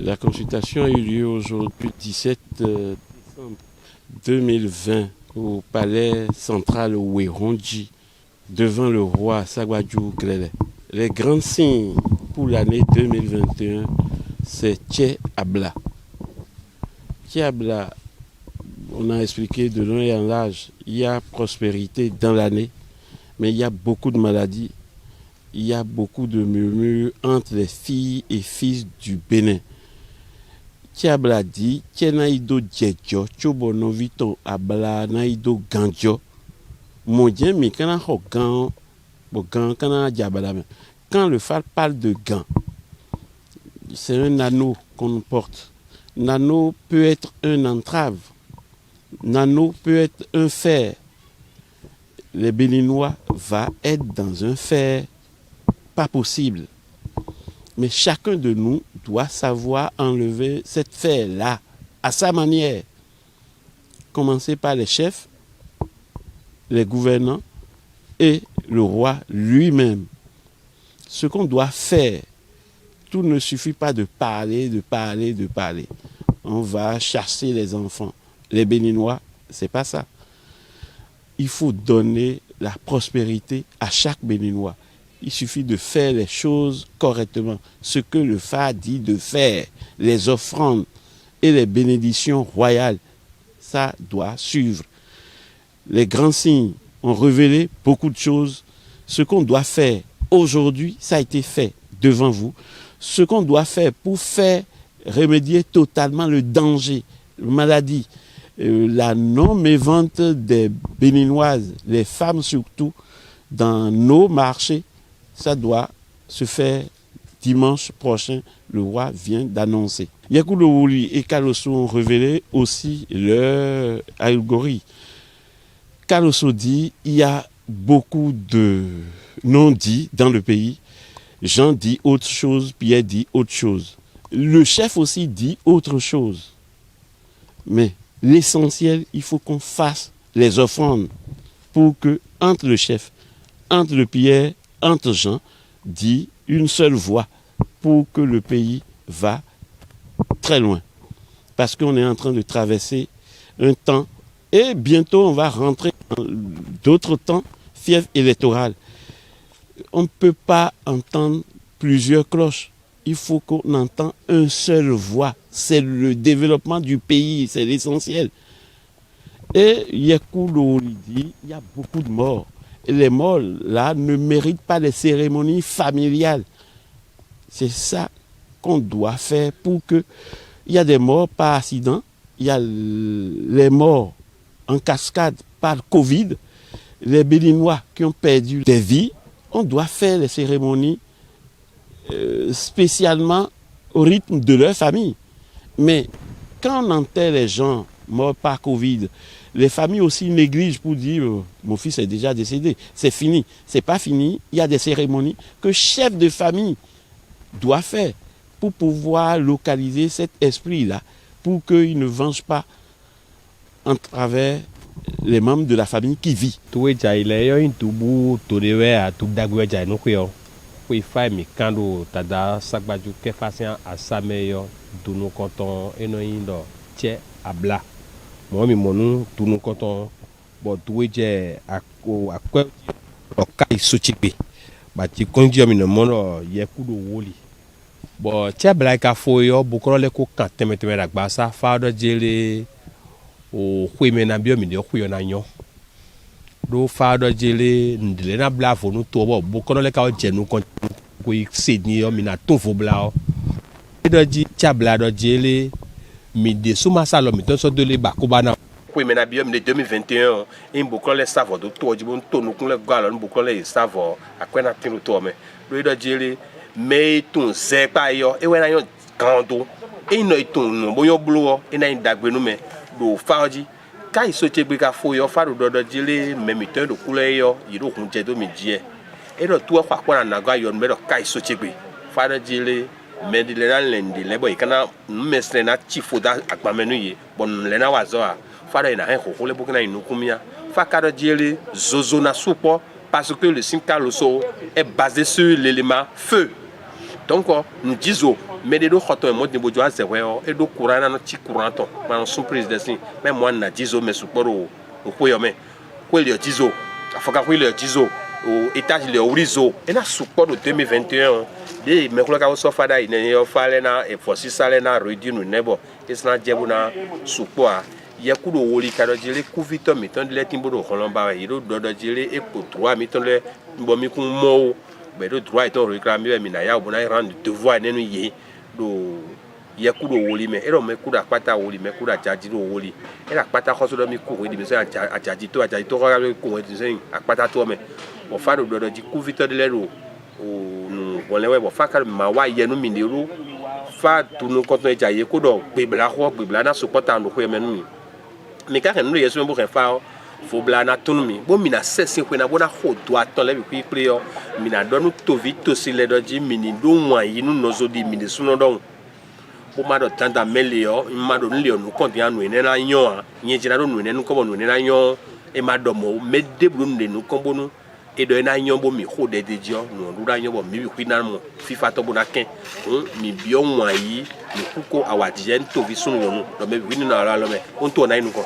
La consultation a eu lieu aujourd'hui 17 décembre 2020 au palais central Ouéronji devant le roi Sagwadjou Glele. Les grands signes pour l'année 2021, c'est Tché Abla. Tché Abla, on a expliqué de long et en large, il y a prospérité dans l'année, mais il y a beaucoup de maladies, il y a beaucoup de murmures entre les filles et fils du Bénin. Tché Abla dit, Tché naïdo djedjo, tchobono vito abla naïdo gandjo. Modien, mais quand le phare parle de gants, c'est un anneau qu'on porte. L'anneau peut être un entrave. L'anneau peut être un fer. Les Béninois vont être dans un fer pas possible. Mais chacun de nous doit savoir enlever cette fer-là à sa manière. Commencer par les chefs, les gouvernants et le roi lui-même. Ce qu'on doit faire, tout ne suffit pas de parler. On va chasser les enfants. Les Béninois, c'est pas ça. Il faut donner la prospérité à chaque Béninois. Il suffit de faire les choses correctement. Ce que le phare dit de faire, les offrandes et les bénédictions royales, ça doit suivre. Les grands signes ont révélé beaucoup de choses. Ce qu'on doit faire aujourd'hui, ça a été fait devant vous. Ce qu'on doit faire pour faire remédier totalement le danger, la maladie, la non-mévente des Béninoises, les femmes surtout, dans nos marchés, ça doit se faire dimanche prochain. Le roi vient d'annoncer. Yakulo Wouli et Kaloso ont révélé aussi leur allégorie. Kaloso dit il y a beaucoup de non-dits dans le pays. Jean dit autre chose, Pierre dit autre chose. Le chef aussi dit autre chose. Mais l'essentiel, il faut qu'on fasse les offrandes pour que, entre le chef, entre le Pierre, entre Jean, dit une seule voix pour que le pays va très loin. Parce qu'on est en train de traverser un temps et bientôt on va rentrer dans d'autres temps, fièvre électorale. On ne peut pas entendre plusieurs cloches. Il faut qu'on entende une seule voix. C'est le développement du pays, c'est l'essentiel. Et Yakulo dit, il y a beaucoup de morts. Et les morts, là, ne méritent pas les cérémonies familiales. C'est ça qu'on doit faire pour que... Il y a des morts par accident, il y a les morts en cascade par Covid, les Béninois qui ont perdu des vies. On doit faire les cérémonies spécialement au rythme de leur famille. Mais quand on enterre les gens morts par Covid, les familles aussi négligent pour dire mon fils est déjà décédé. C'est fini. C'est pas fini. Il y a des cérémonies que chef de famille doit faire pour pouvoir localiser cet esprit-là, pour qu'il ne venge pas en travers les membres de la famille qui vit. Moi, mon tout nous comptons, bon, tout est à quoi au cas soutiqué. Bah, tu conduis le monde, il y a coup de woli. Bon, tiens, blague à foyer, beaucoup de coups quand tu mets la basse, ça fait de gérer au huimena bien, mais de huionagnon. Do fait de gérer, de la blave, nous tournons, beaucoup de cas, nous comptons, oui, Sydney, mais n'a tout vos blancs. Et de dire, tiens, blague de gérer. Mais des sous-massales, mais dans ce de l'ébat, Koubana. Oui, mais bien, de 2021, il beaucoup les savants de toi, du bon ton, nous les galons, beaucoup les savants, à quoi n'a-t-il le tour, mais le de dire, mais ton c'est pas yo, et when I canto, et non, ton, bon, boulot, et n'a une dague, mais, do fardi, quand il saute briga fou, yo, faro de dire, mais mi de couleur, il doit compter de midi. Et le tour, quoi, n'a yon, mais le caille saute briga, faro dire, mais de l'année, les boys, quand nous na chifoda akbamenuye, bon, lena wazoa, fara ina un rôle, les bouquins, nous combien, fakara diele, zozo na soupo, parce que le Sinkaloso est basé sur l'élément feu. donc nous disons mais de khoto e modni bojo azewe e do courant na no ti courant to ma son président si mais moi na disons mais suporo o koyo me ko le disons afaka ko le disons o étage le orizo e na suporo 2021 de me ko ka so fada ine yo fale na e fosi sale na redu no nebo isna jebu na suporo ya kudo woli kado jele kuvito mi ton le timbo do kolomba yiro dodo jele e ko 3 mi ton le bo mi kun mo be do droit ton réclamer mi na ya bona rendre devoir nenu ye do ya kudo woli me ero me kuda pata woli me kuda jaji do woli era pata khoso do mi ko di me so ajaji to ko ko di sen apata to me o fa do dodo ji kuvito de le ro o nu wole we bo fa ka ma wa ye nu mi ni ro fa tunu ko to ejaye ko do gbebla na support an do ko me nu mais quand nous y sommes pour faire faut blana tunmi bon mina sesi ko na bona ho do aton le bi pri yo mina do no to vito si le do ji mini do wan yi no zo di mini suno don bo ma do tanda melio ma do nle no kon dia no ene na yon a yin jira do no ene no ko no ene na yon e ma do mo me de blu no no kon bonu e do na yon bo mi ho de dio no do da yon bo mi bi na mo fifa to bona ken mi bi on wan yi mi kuko awadije to vi sunu yo no do me bi ni na la lo me on to na inu ko